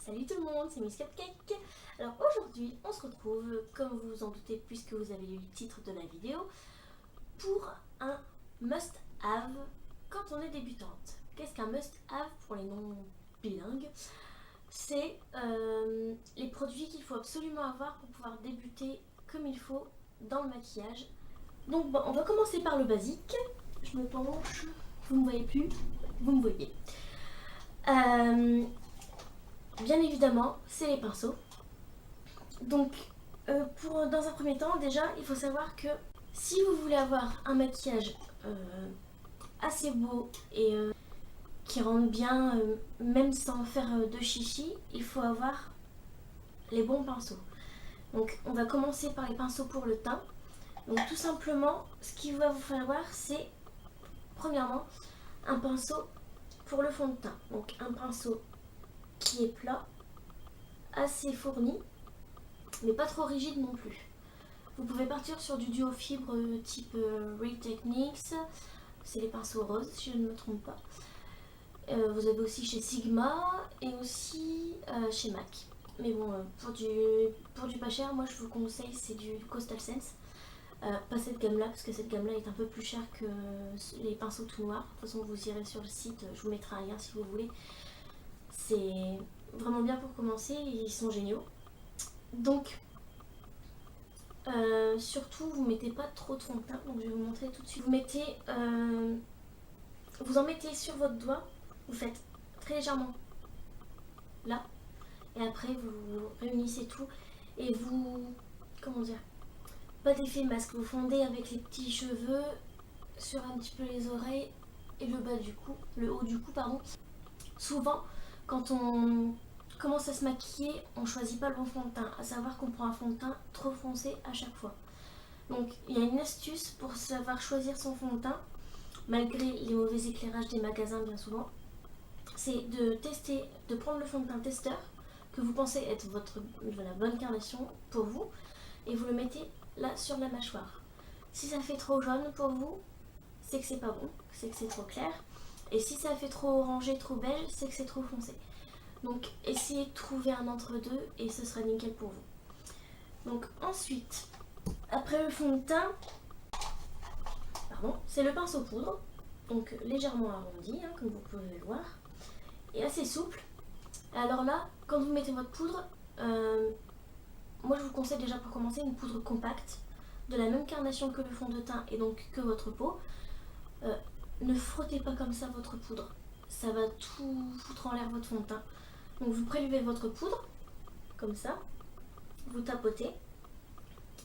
Salut tout le monde, c'est Miss Cupcake. Alors aujourd'hui, on se retrouve, comme vous vous en doutez puisque vous avez lu le titre de la vidéo, pour un must-have quand on est débutante. Qu'est-ce qu'un must-have pour les non-bilingues? C'est les produits qu'il faut absolument avoir pour pouvoir débuter comme il faut dans le maquillage. Donc bon, on va commencer par le basique. Je me penche, vous ne me voyez plus, vous me voyez. Bien évidemment, c'est les pinceaux. Donc, dans un premier temps, déjà, il faut savoir que si vous voulez avoir un maquillage assez beau et qui rende bien, même sans faire de chichi, il faut avoir les bons pinceaux. Donc, on va commencer par les pinceaux pour le teint. Donc, tout simplement, ce qu'il va vous falloir, c'est, premièrement, un pinceau pour le fond de teint. Donc, un pinceau qui est plat, assez fourni, mais pas trop rigide non plus. Vous pouvez partir sur du duo fibre type Real Techniques, c'est les pinceaux roses si je ne me trompe pas. Vous avez aussi chez Sigma et aussi chez MAC. Mais bon, pour du pas cher, moi je vous conseille c'est du Coastal Sense. Pas cette gamme là, parce que cette gamme là est un peu plus chère que les pinceaux tout noirs. De toute façon, vous irez sur le site, je vous mettrai un lien si vous voulez. C'est vraiment bien pour commencer, ils sont géniaux. Donc, surtout, vous mettez pas trop de fond de teint, donc je vais vous montrer tout de suite. Vous en mettez sur votre doigt, vous faites très légèrement là, et après vous réunissez tout et vous, comment dire, pas d'effet masque, vous fondez avec les petits cheveux sur un petit peu les oreilles et le bas du cou, le haut du cou pardon. Souvent, quand on commence à se maquiller, on choisit pas le bon fond de teint, à savoir qu'on prend un fond de teint trop foncé à chaque fois. Donc il y a une astuce pour savoir choisir son fond de teint, malgré les mauvais éclairages des magasins bien souvent, c'est de tester, de prendre le fond de teint testeur que vous pensez être la bonne carnation pour vous, et vous le mettez là sur la mâchoire. Si ça fait trop jaune pour vous, c'est que c'est pas bon, c'est que c'est trop clair, et si ça fait trop orangé, trop beige, c'est que c'est trop foncé. Donc essayez de trouver un entre-deux et ce sera nickel pour vous. Donc ensuite, après le fond de teint, c'est le pinceau poudre, donc légèrement arrondi, comme vous pouvez le voir, et assez souple. Alors là, quand vous mettez votre poudre, moi je vous conseille déjà pour commencer une poudre compacte, de la même carnation que le fond de teint et donc que votre peau. Ne frottez pas comme ça votre poudre, ça va tout foutre en l'air votre fond de teint. Donc vous prélevez votre poudre, comme ça, vous tapotez,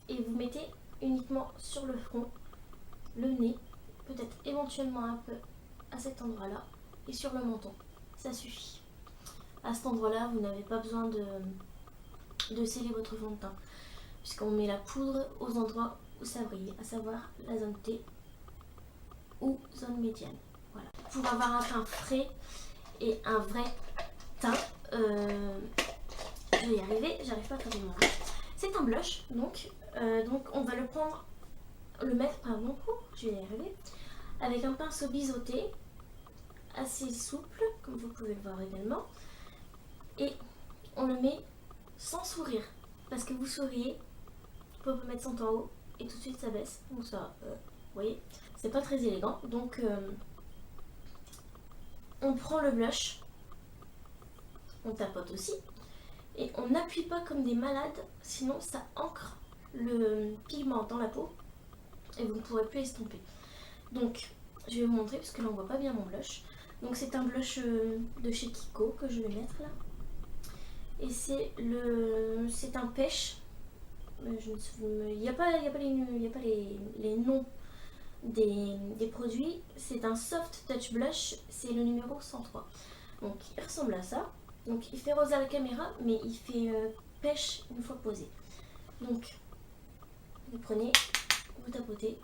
et vous mettez uniquement sur le front, le nez, peut-être éventuellement un peu à cet endroit-là, et sur le menton, ça suffit. À cet endroit-là, vous n'avez pas besoin de sceller votre fond de teint, puisqu'on met la poudre aux endroits où ça brille, à savoir la zone T ou zone médiane. Voilà. Pour avoir un teint frais et un vrai teint, je vais y arriver, j'arrive pas à faire des mots. C'est un blush, donc on va le mettre, je vais y arriver, avec un pinceau biseauté, assez souple, comme vous pouvez le voir également, et on le met sans sourire, parce que vous souriez, vous pouvez mettre son en haut, et tout de suite ça baisse, donc ça, vous voyez, c'est pas très élégant, donc on prend le blush, on tapote aussi, et on n'appuie pas comme des malades, sinon ça ancre le pigment dans la peau, et vous ne pourrez plus estomper. Donc, je vais vous montrer, parce que là on voit pas bien mon blush. Donc c'est un blush de chez Kiko que je vais mettre là. Et c'est un pêche. Il n'y a pas les noms des produits. C'est un soft touch blush, c'est le numéro 103. Donc il ressemble à ça. Donc il fait rose à la caméra, mais il fait pêche une fois posé. Donc vous prenez, vous tapotez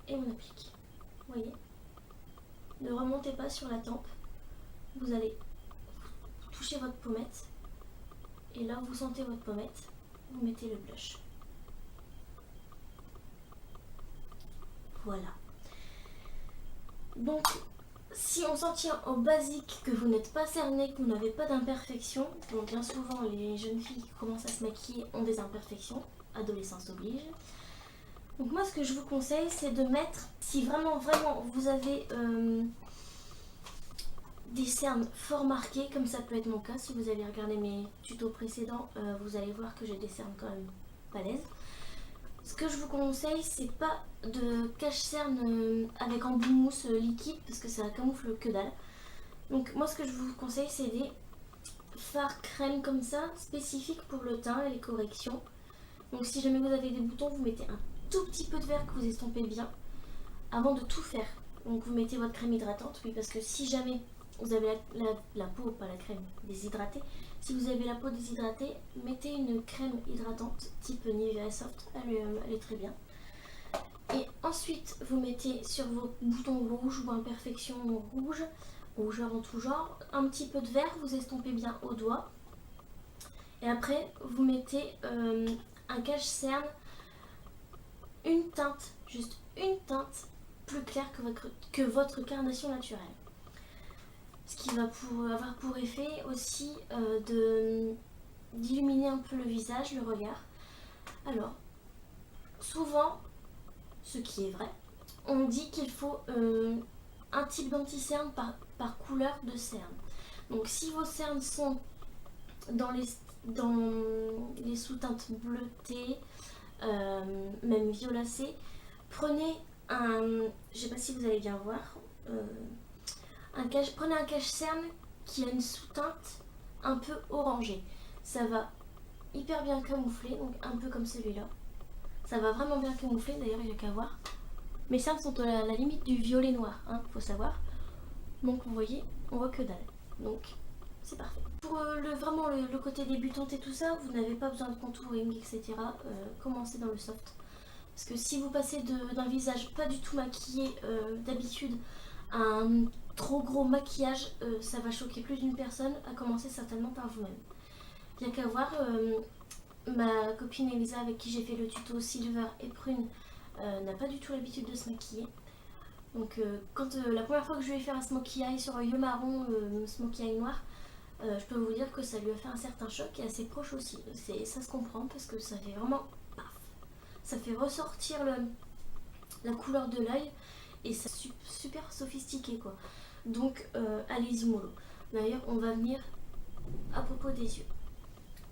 et on applique. Vous voyez, ne remontez pas sur la tempe, vous allez toucher votre pommette, et là vous sentez votre pommette, vous mettez le blush. Voilà. Donc si on s'en tient au basique, que vous n'êtes pas cerné, que vous n'avez pas d'imperfections, donc bien souvent les jeunes filles qui commencent à se maquiller ont des imperfections, adolescence oblige. Donc moi ce que je vous conseille c'est de mettre, si vraiment vous avez des cernes fort marquées, comme ça peut être mon cas, si vous avez regardé mes tutos précédents, vous allez voir que j'ai des cernes quand même balèzes. Ce que je vous conseille, c'est pas de cache-cerne avec embout mousse liquide parce que ça camoufle que dalle. Donc moi ce que je vous conseille c'est des fards crème comme ça, spécifiques pour le teint et les corrections. Donc si jamais vous avez des boutons, vous mettez un tout petit peu de verre que vous estompez bien avant de tout faire. Donc vous mettez votre crème hydratante, oui, parce que si jamais vous avez la peau, pas la crème, déshydratée, si vous avez la peau déshydratée, mettez une crème hydratante type Nivea Soft, elle est très bien. Et ensuite, vous mettez sur vos boutons rouges ou imperfections rouges, rougeurs en tout genre, un petit peu de verre, vous estompez bien au doigt. Et après, vous mettez un cache-cerne, une teinte, juste une teinte plus claire que votre carnation naturelle. Ce qui va avoir pour effet aussi d'illuminer un peu le visage, le regard. Alors, souvent, ce qui est vrai, on dit qu'il faut un type d'anti-cerne par couleur de cerne. Donc si vos cernes sont dans les sous-teintes bleutées, même violacées, prenez je sais pas si vous allez bien voir, prenez un cache-cerne qui a une sous-teinte un peu orangée. Ça va hyper bien camoufler, donc un peu comme celui-là. Ça va vraiment bien camoufler, d'ailleurs il n'y a qu'à voir. Mes cernes sont à la limite du violet noir, hein, faut savoir. Donc vous voyez, on voit que dalle. Donc c'est parfait. Pour vraiment le côté débutante et tout ça, vous n'avez pas besoin de contouring, etc. Commencez dans le soft. Parce que si vous passez d'un visage pas du tout maquillé d'habitude à un trop gros maquillage, ça va choquer plus d'une personne, à commencer certainement par vous-même. Il n'y a qu'à voir, ma copine Elisa avec qui j'ai fait le tuto Silver et Prune n'a pas du tout l'habitude de se maquiller. Donc quand la première fois que je lui ai fait un smokey eye sur un yeux marron, smokey eye noir, je peux vous dire que ça lui a fait un certain choc et assez proche aussi. Ça se comprend parce que ça fait vraiment paf. Ça fait ressortir la couleur de l'œil et c'est super sophistiqué quoi. Donc allez-y mollo. D'ailleurs on va venir à propos des yeux.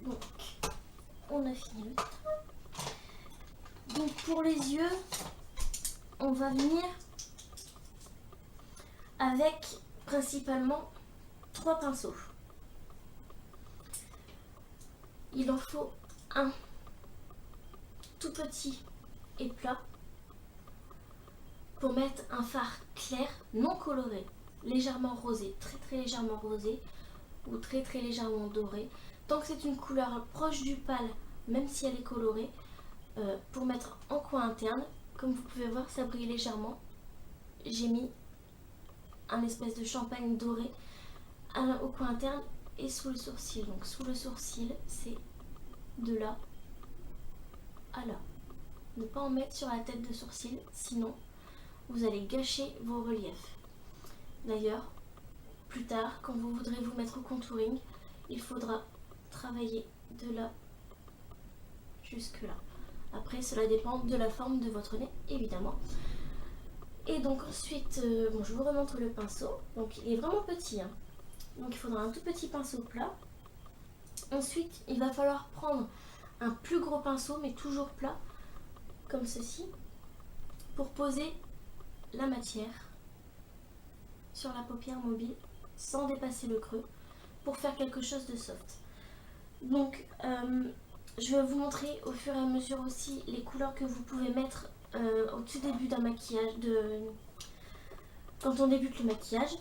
Donc on a fini le teint. Donc pour les yeux, on va venir avec principalement 3 pinceaux. Il en faut un tout petit et plat pour mettre un fard clair, non coloré, légèrement rosé, très légèrement rosé ou très légèrement doré. Tant que c'est une couleur proche du pâle, même si elle est colorée, pour mettre en coin interne, comme vous pouvez voir, ça brille légèrement. J'ai mis un espèce de champagne doré au coin interne et sous le sourcil. Donc sous le sourcil, c'est de là à là. Ne pas en mettre sur la tête de sourcil, sinon vous allez gâcher vos reliefs. D'ailleurs, plus tard, quand vous voudrez vous mettre au contouring, il faudra travailler de là jusque là. Après, cela dépend de la forme de votre nez, évidemment. Et donc ensuite, je vous remontre le pinceau. Donc il est vraiment petit, hein. Donc il faudra un tout petit pinceau plat. Ensuite, il va falloir prendre un plus gros pinceau, mais toujours plat, comme ceci, pour poser la matière sur la paupière mobile sans dépasser le creux, pour faire quelque chose de soft. Donc je vais vous montrer au fur et à mesure aussi les couleurs que vous pouvez mettre au tout début d'un maquillage, quand on débute le maquillage.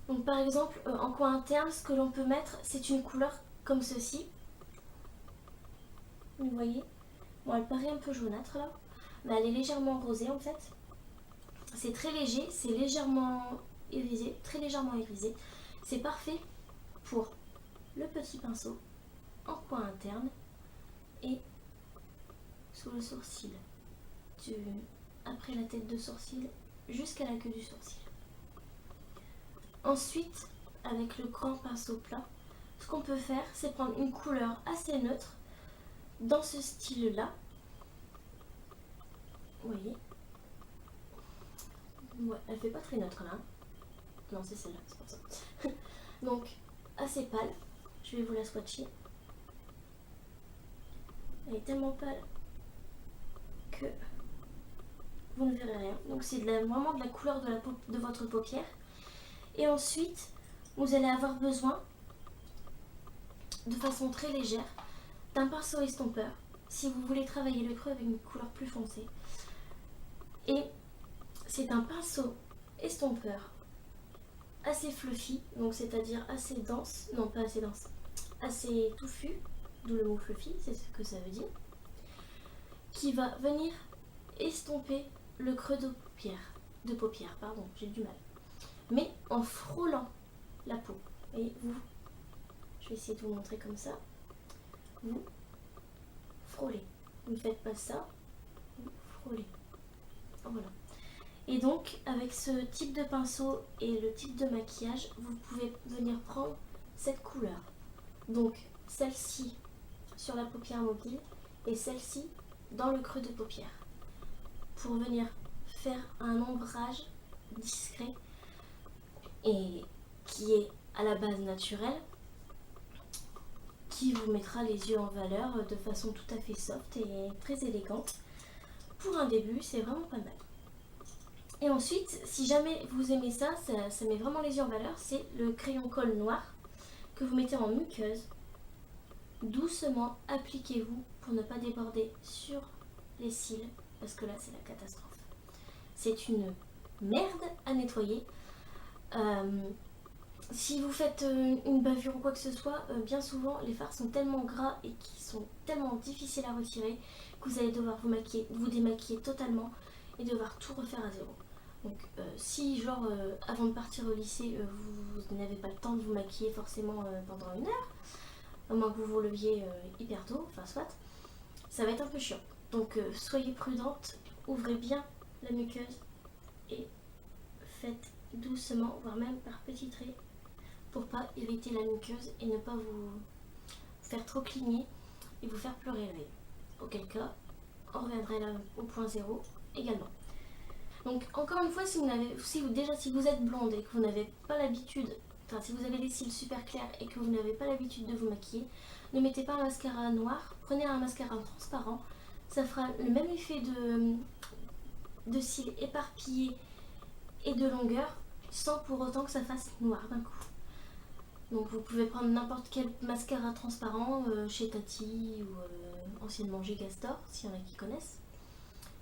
Donc par exemple en coin interne, ce que l'on peut mettre, c'est une couleur comme ceci. Vous voyez, bon, elle paraît un peu jaunâtre là, mais elle est légèrement rosée en fait. C'est très léger, c'est légèrement irisé, très légèrement irisé. C'est parfait pour le petit pinceau en coin interne et sous le sourcil, après la tête de sourcil jusqu'à la queue du sourcil. Ensuite, avec le grand pinceau plat, ce qu'on peut faire, c'est prendre une couleur assez neutre dans ce style-là. Vous voyez? Ouais, elle fait pas très neutre là. Non, c'est celle-là, c'est pour ça. Donc, assez pâle. Je vais vous la swatcher. Elle est tellement pâle que vous ne verrez rien. Donc, c'est vraiment de la couleur de votre paupière. Et ensuite, vous allez avoir besoin, de façon très légère, d'un pinceau estompeur si vous voulez travailler le creux avec une couleur plus foncée. Et c'est un pinceau estompeur assez fluffy, donc c'est-à-dire assez dense, non pas assez dense, assez touffu, d'où le mot fluffy, c'est ce que ça veut dire, qui va venir estomper le creux de paupière, pardon, j'ai du mal, mais en frôlant la peau. Et vous, je vais essayer de vous montrer comme ça, vous frôlez, vous ne faites pas ça, vous frôlez, voilà. Et donc, avec ce type de pinceau et le type de maquillage, vous pouvez venir prendre cette couleur. Donc, celle-ci sur la paupière mobile et celle-ci dans le creux de paupière. Pour venir faire un ombrage discret et qui est à la base naturelle, qui vous mettra les yeux en valeur de façon tout à fait soft et très élégante. Pour un début, c'est vraiment pas mal. Et ensuite, si jamais vous aimez ça, ça met vraiment les yeux en valeur, c'est le crayon colle noir que vous mettez en muqueuse. Doucement, appliquez-vous pour ne pas déborder sur les cils, parce que là, c'est la catastrophe. C'est une merde à nettoyer. Si vous faites une bavure ou quoi que ce soit, bien souvent, les fards sont tellement gras et qui sont tellement difficiles à retirer que vous allez devoir vous démaquiller totalement et devoir tout refaire à zéro. Donc si genre avant de partir au lycée vous n'avez pas le temps de vous maquiller forcément pendant une heure, à moins que vous vous leviez hyper tôt, enfin soit, ça va être un peu chiant. Donc soyez prudente, ouvrez bien la muqueuse et faites doucement, voire même par petits traits, pour pas irriter la muqueuse et ne pas vous faire trop cligner et vous faire pleurer l'œil. Auquel cas, on reviendrait là au point zéro également. Donc encore une fois, si vous êtes blonde et que vous n'avez pas l'habitude, enfin si vous avez les cils super clairs et que vous n'avez pas l'habitude de vous maquiller, ne mettez pas un mascara noir, prenez un mascara transparent, ça fera le même effet de cils éparpillés et de longueur, sans pour autant que ça fasse noir d'un coup. Donc vous pouvez prendre n'importe quel mascara transparent chez Tati ou anciennement Gigastore, s'il y en a qui connaissent.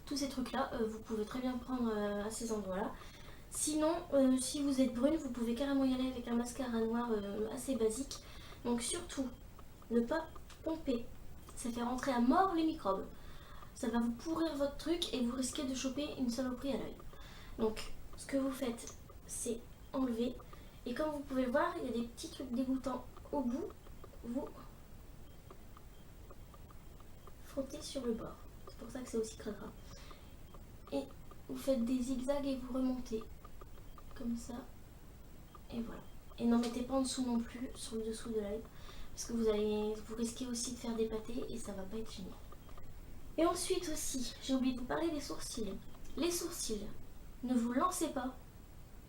Tous ces trucs-là, vous pouvez très bien prendre à ces endroits-là. Sinon, si vous êtes brune, vous pouvez carrément y aller avec un mascara noir assez basique. Donc surtout, ne pas pomper. Ça fait rentrer à mort les microbes. Ça va vous pourrir votre truc et vous risquez de choper une saloperie à l'œil. Donc, ce que vous faites, c'est enlever. Et comme vous pouvez le voir, il y a des petits trucs dégoûtants au bout. Vous frottez sur le bord. C'est pour ça que c'est aussi crade. Et vous faites des zigzags et vous remontez comme ça, et voilà. Et n'en mettez pas en dessous non plus, sur le dessous de l'œil, parce que vous risquez aussi de faire des pâtés et ça va pas être génial. Et ensuite aussi, j'ai oublié de vous parler des sourcils. Les sourcils, ne vous lancez pas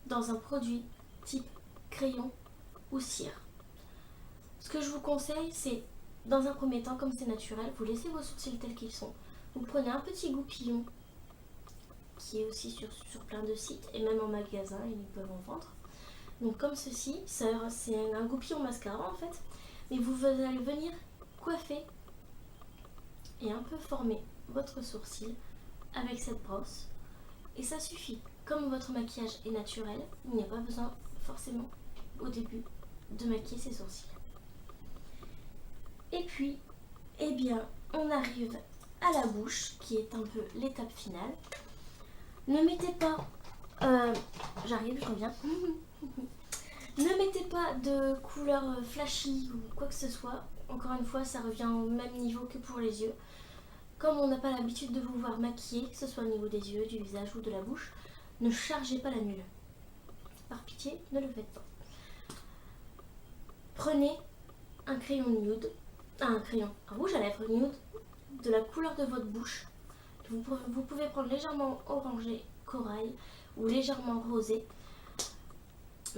dans un produit type crayon ou cire. Ce que je vous conseille, c'est, dans un premier temps, comme c'est naturel, vous laissez vos sourcils tels qu'ils sont. Vous prenez un petit goupillon qui est aussi sur plein de sites et même en magasin, ils peuvent en vendre. Donc comme ceci, c'est un goupillon mascara en fait, mais vous allez venir coiffer et un peu former votre sourcil avec cette brosse et ça suffit. Comme votre maquillage est naturel, il n'y a pas besoin forcément au début de maquiller ses sourcils. Et puis, eh bien, on arrive à la bouche qui est un peu l'étape finale. Ne mettez pas, j'arrive, je reviens. Ne mettez pas de couleur flashy ou quoi que ce soit. Encore une fois, ça revient au même niveau que pour les yeux. Comme on n'a pas l'habitude de vous voir maquiller, que ce soit au niveau des yeux, du visage ou de la bouche, ne chargez pas la nulle. par pitié, ne le faites pas. Prenez un crayon nude, un rouge à lèvres nude de la couleur de votre bouche. Vous pouvez prendre légèrement orangé corail ou légèrement rosé,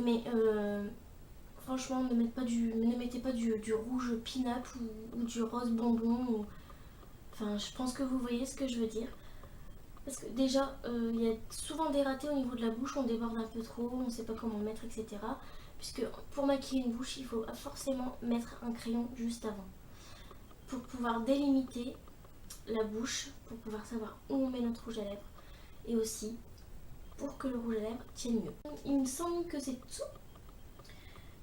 mais franchement ne mettez pas du rouge pin-up ou du rose bonbon. Enfin, je pense que vous voyez ce que je veux dire. Parce que déjà, il y a souvent des ratés au niveau de la bouche, on déborde un peu trop, on ne sait pas comment mettre, etc. Puisque pour maquiller une bouche, il faut forcément mettre un crayon juste avant. Pour pouvoir délimiter la bouche, pour pouvoir savoir où on met notre rouge à lèvres. Et aussi pour que le rouge à lèvres tienne mieux. Il me semble que c'est tout.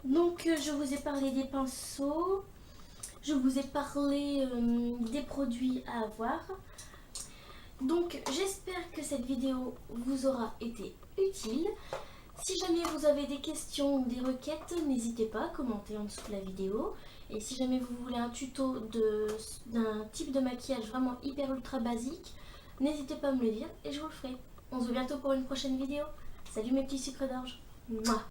Donc je vous ai parlé des pinceaux, je vous ai parlé des produits à avoir. Donc j'espère que cette vidéo vous aura été utile. Si jamais vous avez des questions ou des requêtes, n'hésitez pas à commenter en dessous de la vidéo. Et si jamais vous voulez un tuto d'un type de maquillage vraiment hyper ultra basique, n'hésitez pas à me le dire et je vous le ferai. On se voit bientôt pour une prochaine vidéo. Salut mes petits sucres d'orge. Mouah.